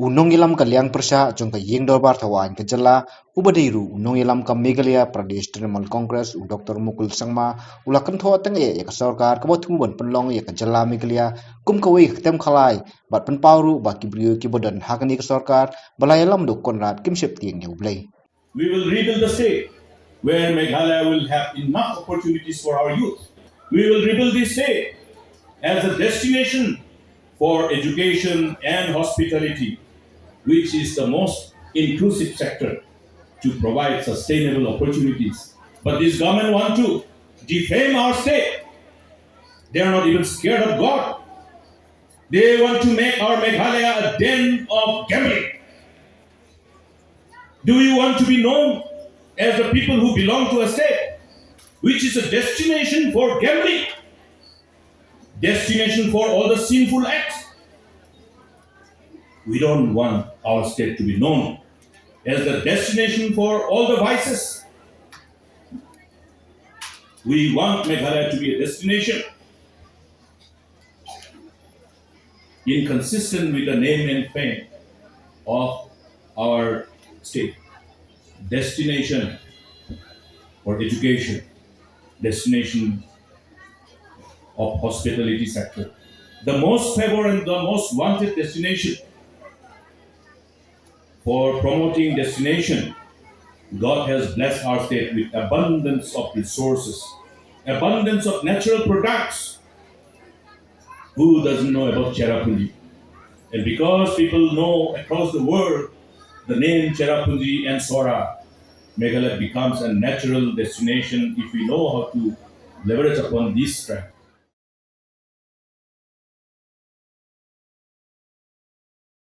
unong ilam ka liang persha jong ka yeng dorbar thawan ka jala ubadiru unong ilam ka Meghalaya Pradesh Trinamool Congress u Dr. Mukul Sangma ulakan tho tang e ka sarkar ka bothum bon penlong ye ka jala Meghalaya kum ka wei tem khalai bat pen pawru ba ki briew ki bodan hakani ka sarkar Blei lam do konrad kim sheptieng yu Blei. We will rebuild the state where Meghalaya will have enough opportunities for our youth. We will rebuild this state as a destination for education and hospitality, which is the most inclusive sector to provide sustainable opportunities. But this government want to defame our state. They are not even scared of God. They want to make our Meghalaya a den of gambling. Do you want to be known as the people who belong to a state which is a destination for gambling, destination for all the sinful acts? We don't want our state to be known as the destination for all the vices. We want Meghalaya to be a destination inconsistent with the name and fame of our state. Destination for education, destination of hospitality sector. The most favored and the most wanted destination for promoting destination. God has blessed our state with abundance of resources, abundance of natural products. Who doesn't know about Cherrapunji? And because people know across the world the name Cherrapunji and Sora, Meghalaya becomes a natural destination if we know how to leverage upon this strength.